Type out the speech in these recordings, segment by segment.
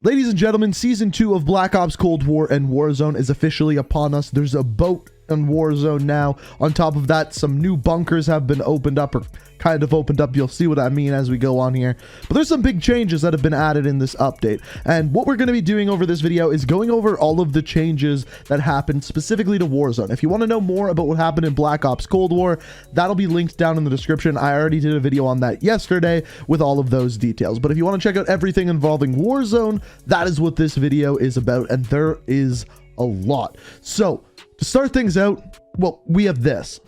Ladies and gentlemen, Season 2 of Black Ops Cold War and Warzone is officially upon us. There's a boat in Warzone now. On top of that, some new bunkers have been opened up, or kind of opened up. You'll see what I mean as we go on here. But there's some big changes that have been added in this update. And what we're going to be doing over this video is going over all of the changes that happened specifically to Warzone. If you want to know more about what happened in Black Ops Cold War, that'll be linked down in the description. I already did a video on that yesterday with all of those details. But if you want to check out everything involving Warzone, that is what this video is about. And there is a lot. So to start things out, well, we have this.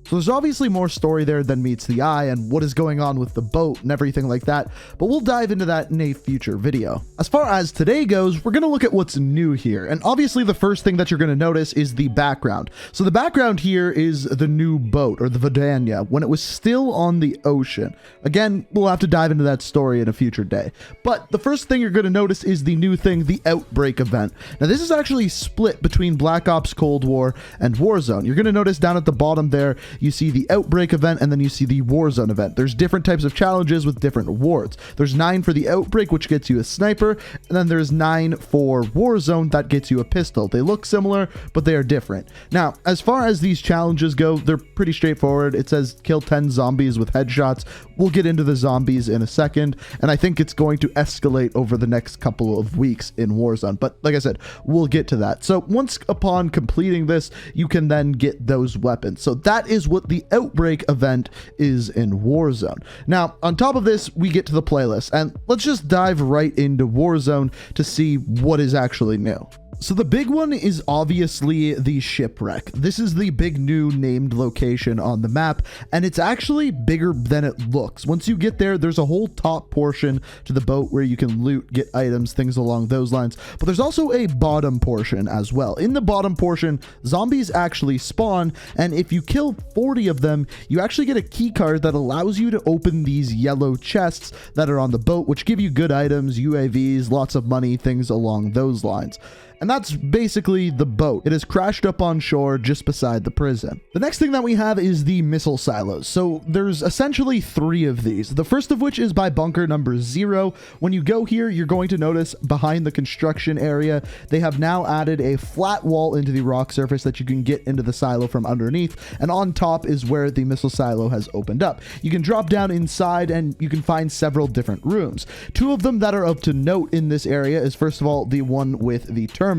So there's obviously more story there than meets the eye and what is going on with the boat and everything like that, but we'll dive into that in a future video. As far as today goes, we're going to look at what's new here. And obviously the first thing that you're going to notice is the background. So the background here is the new boat, or the Vidania, when it was still on the ocean. Again, we'll have to dive into that story in a future day. But the first thing you're going to notice is the new thing, the Outbreak Event. Now this is actually split between Black Ops Cold War and Warzone. You're going to notice down at the bottom there, you see the Outbreak Event, and then you see the Warzone event. There's different types of challenges with different awards. There's 9 for the Outbreak, which gets you a sniper, and then there's 9 for Warzone that gets you a pistol. They look similar, but they are different. Now, as far as these challenges go, they're pretty straightforward. It says kill 10 zombies with headshots. We'll get into the zombies in a second, and I think it's going to escalate over the next couple of weeks in Warzone. But like I said, we'll get to that. So once upon completing this, you can then get those weapons. So that is what the Outbreak Event is in Warzone. Now, on top of this, we get to the playlist, and let's just dive right into Warzone to see what is actually new. So the big one is obviously the shipwreck. This is the big new named location on the map, and it's actually bigger than it looks. Once you get there, there's a whole top portion to the boat where you can loot, get items, things along those lines. But there's also a bottom portion as well. In the bottom portion, zombies actually spawn, and if you kill 40 of them, you actually get a key card that allows you to open these yellow chests that are on the boat, which give you good items, UAVs, lots of money, things along those lines. And that's basically the boat. It is crashed up on shore just beside the prison. The next thing that we have is the missile silos. So there's essentially 3 of these. The first of which is by bunker number 0. When you go here, you're going to notice behind the construction area, they have now added a flat wall into the rock surface that you can get into the silo from underneath. And on top is where the missile silo has opened up. You can drop down inside and you can find several different rooms. 2 of them that are of to note in this area is, first of all, the one with the terminal.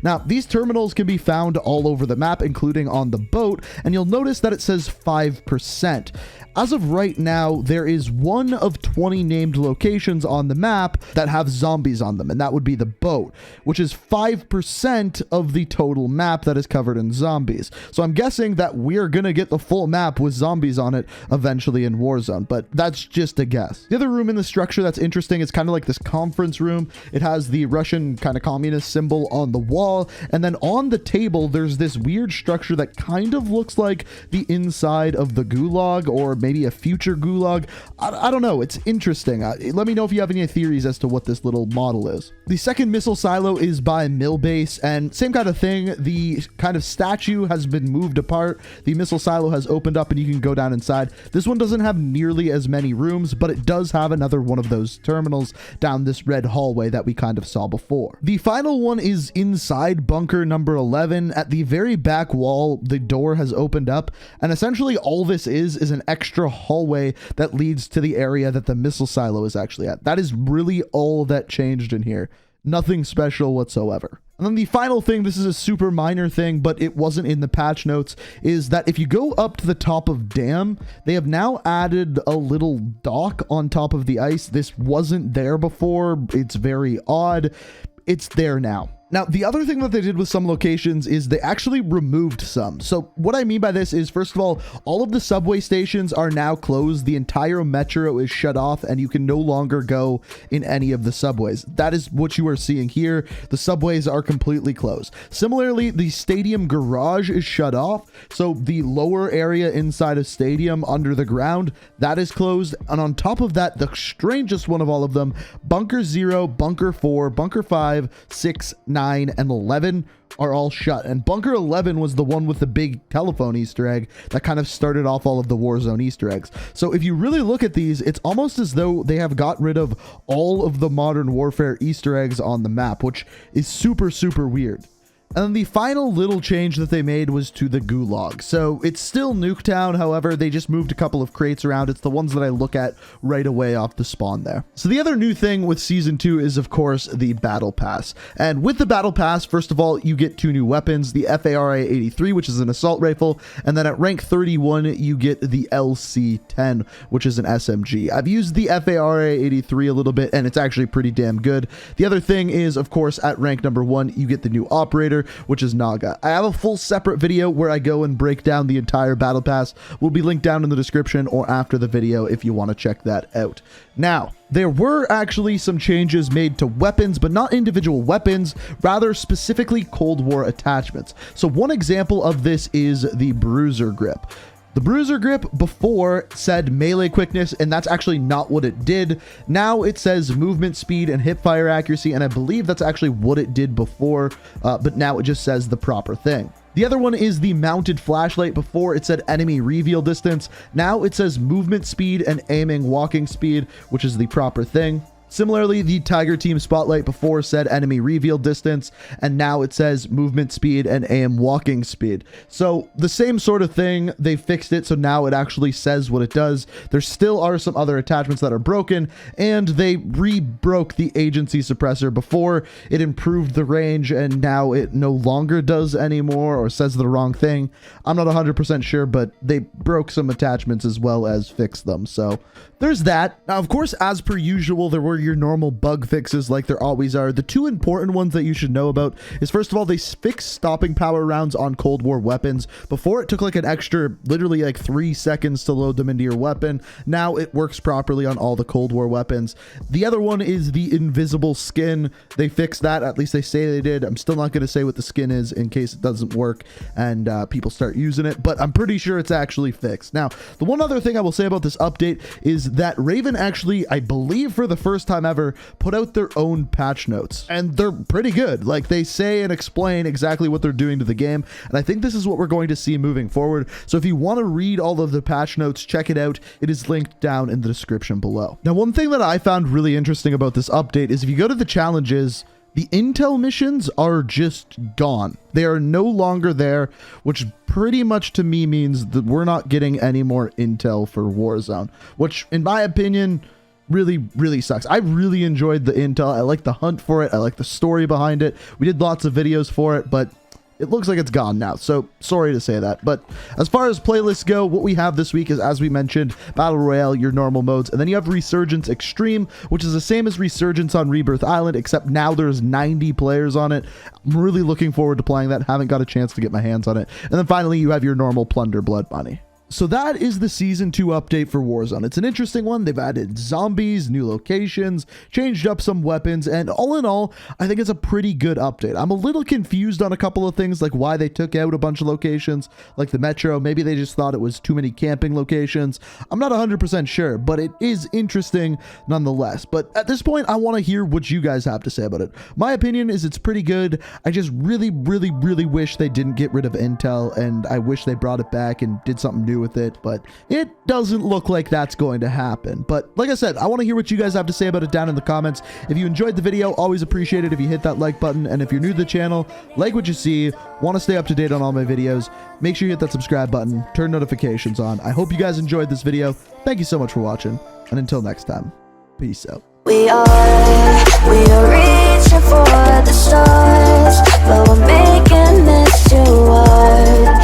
Now, these terminals can be found all over the map, including on the boat, and you'll notice that it says 5%. As of right now, there is 1 of 20 named locations on the map that have zombies on them, and that would be the boat, which is 5% of the total map that is covered in zombies. So I'm guessing that we're gonna get the full map with zombies on it eventually in Warzone, but that's just a guess. The other room in the structure that's interesting is kind of like this conference room. It has the Russian kind of communist symbol on the wall, and then on the table there's this weird structure that kind of looks like the inside of the Gulag, or maybe a future Gulag. I don't know. It's interesting. Let me know if you have any theories as to what this little model is. The second missile silo is by Millbase, and same kind of thing. The kind of statue has been moved apart. The missile silo has opened up and you can go down inside. This one doesn't have nearly as many rooms, but it does have another one of those terminals down this red hallway that we kind of saw before. The final one is inside bunker number 11. At the very back wall, the door has opened up, and essentially all this is an extra hallway that leads to the area that the missile silo is actually at. That is really all that changed in here. Nothing special whatsoever. And then the final thing, this is a super minor thing, but it wasn't in the patch notes, is that if you go up to the top of Dam, they have now added a little dock on top of the ice. This wasn't there before. It's very odd. It's there now. Now, the other thing that they did with some locations is they actually removed some. So what I mean by this is, first of all of the subway stations are now closed. The entire metro is shut off and you can no longer go in any of the subways. That is what you are seeing here. The subways are completely closed. Similarly, the stadium garage is shut off. So the lower area inside of stadium under the ground, that is closed. And on top of that, the strangest one of all of them, Bunker 0, Bunker 4, Bunker 5, 6, 9, and 11 are all shut. And Bunker 11 was the one with the big telephone Easter egg that kind of started off all of the Warzone Easter eggs. So if you really look at these, it's almost as though they have got rid of all of the Modern Warfare Easter eggs on the map, which is super, super weird. And then the final little change that they made was to the Gulag. So it's still Nuketown, however, they just moved a couple of crates around. It's the ones that I look at right away off the spawn there. So the other new thing with Season 2 is, of course, the Battle Pass. And with the Battle Pass, first of all, you get 2 new weapons, the FARA-83, which is an assault rifle, and then at rank 31, you get the LC-10, which is an SMG. I've used the FARA-83 a little bit, and it's actually pretty damn good. The other thing is, of course, at rank number 1, you get the new operator, which is Naga. I have a full separate video where I go and break down the entire battle pass. Will be linked down in the description or after the video if you want to check that out. Now, there were actually some changes made to weapons, but not individual weapons, rather specifically Cold War attachments. So one example of this is the Bruiser Grip. The Bruiser Grip before said melee quickness, and that's actually not what it did. Now it says movement speed and hipfire accuracy, and I believe that's actually what it did before, but now it just says the proper thing. The other one is the mounted flashlight. Before it said enemy reveal distance. Now it says movement speed and aiming walking speed, which is the proper thing. Similarly, the Tiger Team Spotlight before said enemy reveal distance, and now it says movement speed and aim walking speed. So the same sort of thing, they fixed it, so now it actually says what it does. There still are some other attachments that are broken, and they re-broke the agency suppressor. Before it improved the range, and now it no longer does anymore, or says the wrong thing. I'm not 100% sure, but they broke some attachments as well as fixed them, so there's that. Now, of course, as per usual, there were your normal bug fixes like there always are. The two important ones that you should know about is, first of all, they fixed stopping power rounds on Cold War weapons. Before, it took like an extra, literally like 3 seconds to load them into your weapon. Now it works properly on all the Cold War weapons. The other one is the invisible skin. They fixed that, at least they say they did. I'm still not going to say what the skin is in case it doesn't work and people start using it, but I'm pretty sure it's actually fixed. Now, the one other thing I will say about this update is that Raven actually, I believe for the first time ever, put out their own patch notes, and they're pretty good. Like, they say and explain exactly what they're doing to the game, and I think this is what we're going to see moving forward. So if you want to read all of the patch notes, check it out. It is linked down in the description below. Now, one thing that I found really interesting about this update is if you go to the challenges, the intel missions are just gone. They are no longer there, which pretty much to me means that we're not getting any more intel for Warzone, which in my opinion really sucks. I really enjoyed the intel. I like the hunt for it. I like the story behind it. We did lots of videos for it, but it looks like it's gone now, so sorry to say that. But as far as playlists go, what we have this week is, as we mentioned, Battle Royale, your normal modes, and then you have Resurgence Extreme, which is the same as Resurgence on Rebirth Island, except now there's 90 players on it. I'm really looking forward to playing that. Haven't got a chance to get my hands on it. And then finally, you have your normal Plunder Blood Money. So that is the Season 2 update for Warzone. It's an interesting one. They've added zombies, new locations, changed up some weapons, and all in all, I think it's a pretty good update. I'm a little confused on a couple of things, like why they took out a bunch of locations, like the Metro. Maybe they just thought it was too many camping locations. I'm not 100% sure, but it is interesting nonetheless. But at this point, I want to hear what you guys have to say about it. My opinion is it's pretty good. I just really wish they didn't get rid of Intel, and I wish they brought it back and did something new with it, but it doesn't look like that's going to happen. But like I said, I want to hear what you guys have to say about it down in the comments. If you enjoyed the video, always appreciate it if you hit that like button, and if you're new to the channel, like what you see, want to stay up to date on all my videos, make sure you hit that subscribe button, turn notifications on. I hope you guys enjoyed this video. Thank you so much for watching, and until next time, peace out. We are reaching for the stars, but we're making this too hard.